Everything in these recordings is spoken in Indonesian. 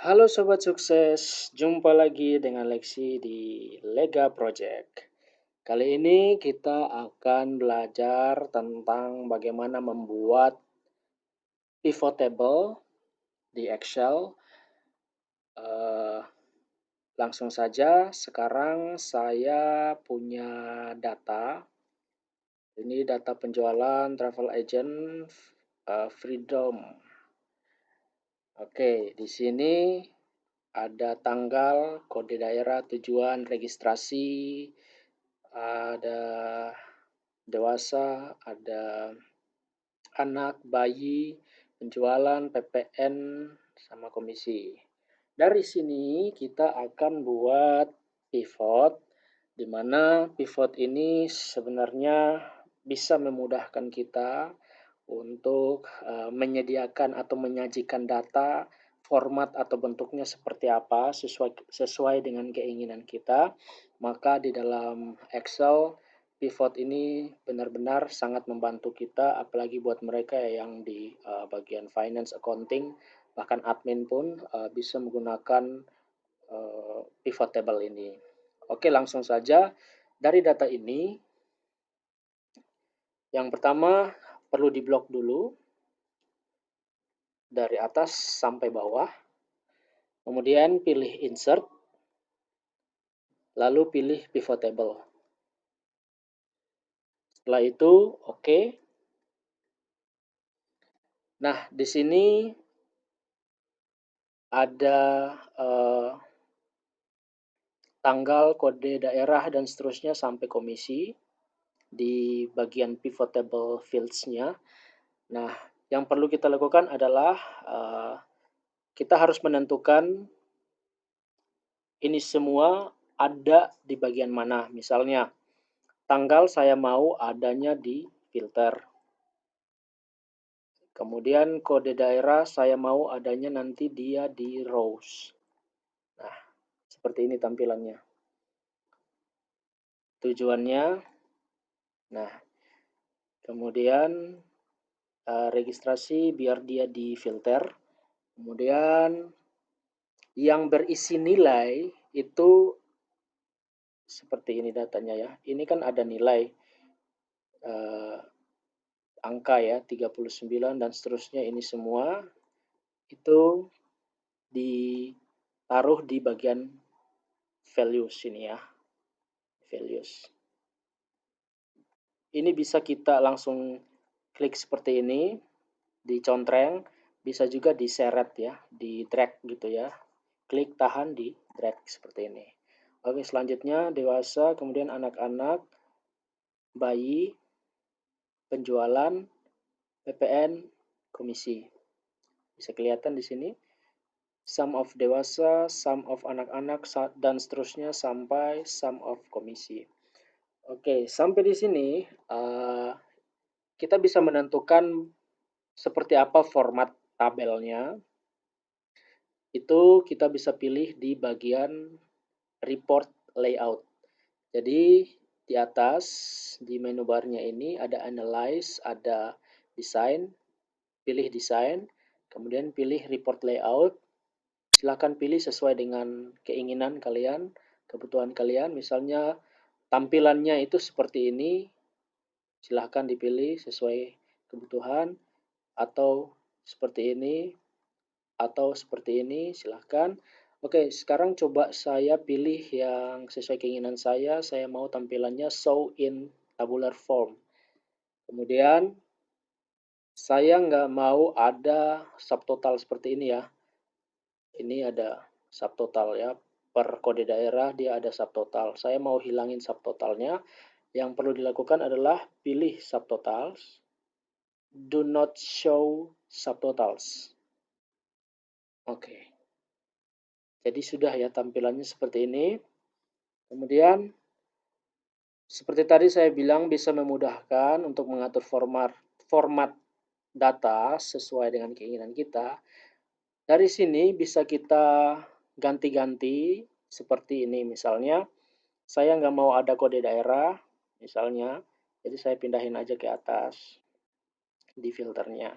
Halo sobat sukses, jumpa lagi dengan Lexi di Lega Project. Kali ini kita akan belajar tentang bagaimana membuat pivot table di Excel. Eh, Langsung saja, sekarang saya punya data. Ini data penjualan travel agent Freedom. Oke, di sini ada tanggal, kode daerah, tujuan, registrasi, ada dewasa, ada anak, bayi, penjualan, PPN, sama komisi. Dari sini kita akan buat pivot, di mana pivot ini sebenarnya bisa memudahkan kita untuk menyediakan atau menyajikan data, format atau bentuknya seperti apa sesuai dengan keinginan kita. Maka di dalam Excel, pivot ini benar-benar sangat membantu kita, apalagi buat mereka yang di bagian finance, accounting, bahkan admin pun bisa menggunakan pivot table ini. Oke, langsung saja. Dari data ini, yang pertama perlu diblok dulu dari atas sampai bawah. Kemudian pilih insert, lalu pilih pivot table. Setelah itu oke. Nah, di sini ada tanggal, kode daerah, dan seterusnya sampai komisi di bagian pivot table fields-nya. Nah, yang perlu kita lakukan adalah kita harus menentukan ini semua ada di bagian mana. Misalnya, tanggal saya mau adanya di filter. Kemudian kode daerah saya mau adanya nanti dia di rows. Nah, seperti ini tampilannya. Tujuannya, nah, kemudian registrasi biar dia di filter. Kemudian yang berisi nilai itu seperti ini datanya ya. Ini kan ada nilai angka ya, 39 dan seterusnya, ini semua itu ditaruh di bagian values ini ya. Values. Ini bisa kita langsung klik seperti ini, dicontreng, bisa juga diseret ya, di drag gitu ya. Klik, tahan, di drag seperti ini. Oke, selanjutnya dewasa, kemudian anak-anak, bayi, penjualan, PPN, komisi. Bisa kelihatan di sini. Sum of dewasa, sum of anak-anak, dan seterusnya sampai sum of komisi. Oke, sampai di sini kita bisa menentukan seperti apa format tabelnya. Itu kita bisa pilih di bagian report layout. Jadi di atas di menu barnya ini ada analyze, ada design, pilih design, kemudian pilih report layout. Silakan pilih sesuai dengan keinginan kalian, kebutuhan kalian. Misalnya tampilannya itu seperti ini, silahkan dipilih sesuai kebutuhan, atau seperti ini, atau seperti ini, silahkan. Oke, sekarang coba saya pilih yang sesuai keinginan saya mau tampilannya show in tabular form. Kemudian saya nggak mau ada subtotal seperti ini ya. Ini ada subtotal ya, per kode daerah dia ada subtotal. Saya mau hilangin subtotalnya. Yang perlu dilakukan adalah pilih subtotals, do not show subtotals. Oke. Jadi sudah ya tampilannya seperti ini. Kemudian seperti tadi saya bilang bisa memudahkan untuk mengatur format data sesuai dengan keinginan kita. Dari sini bisa kita ganti-ganti seperti ini. Misalnya saya nggak mau ada kode daerah misalnya, jadi saya pindahin aja ke atas di filternya.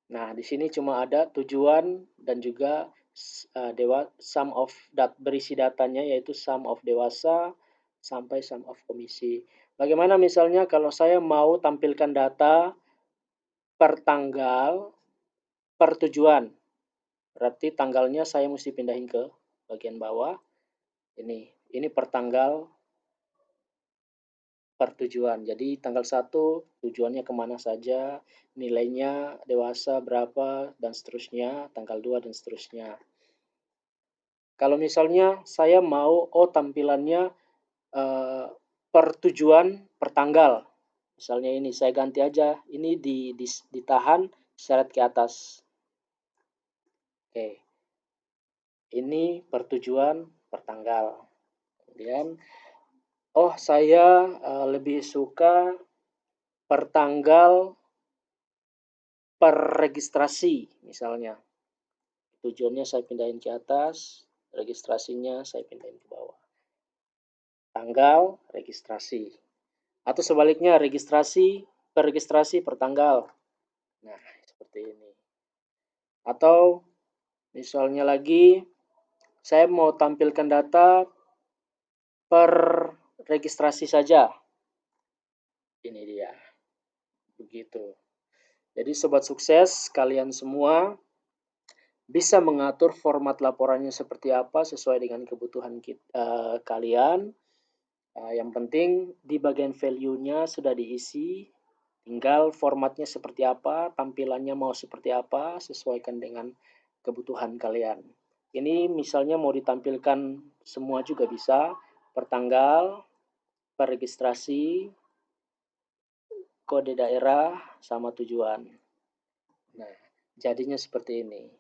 Nah, di sini cuma ada tujuan dan juga sum of berisi datanya yaitu sum of dewasa sampai sum of komisi. Bagaimana misalnya kalau saya mau tampilkan data per tanggal, per tujuan. Berarti tanggalnya saya mesti pindahin ke bagian bawah. Ini per tanggal, per tujuan. Jadi tanggal 1 tujuannya kemana saja, nilainya dewasa berapa, dan seterusnya, tanggal 2 dan seterusnya. Kalau misalnya saya mau, tampilannya per tujuan, per tanggal. Misalnya ini, saya ganti aja, ini ditahan, seret ke atas. Oke. Ini per tujuan, per tanggal. Kemudian, saya lebih suka per tanggal, per registrasi misalnya. Tujuannya saya pindahin ke atas, registrasinya saya pindahin ke bawah. Tanggal, registrasi. Atau sebaliknya, registrasi per tanggal. Nah, seperti ini. Atau misalnya lagi, saya mau tampilkan data per registrasi saja. Ini dia. Begitu. Jadi sobat sukses, kalian semua bisa mengatur format laporannya seperti apa sesuai dengan kebutuhan kalian. Yang penting di bagian value-nya sudah diisi, tinggal formatnya seperti apa, tampilannya mau seperti apa, sesuaikan dengan kebutuhan kalian. Ini misalnya mau ditampilkan semua juga bisa, per tanggal, per registrasi, kode daerah, sama tujuan. Nah, jadinya seperti ini.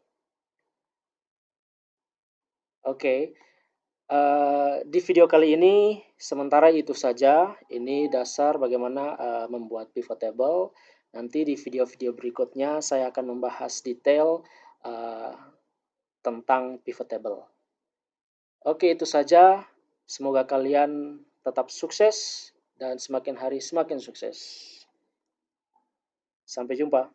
Oke. Di video kali ini sementara itu saja. Ini dasar bagaimana membuat pivot table. Nanti di video-video berikutnya saya akan membahas detail tentang pivot table. Oke, itu saja. Semoga kalian tetap sukses dan semakin hari semakin sukses. Sampai jumpa.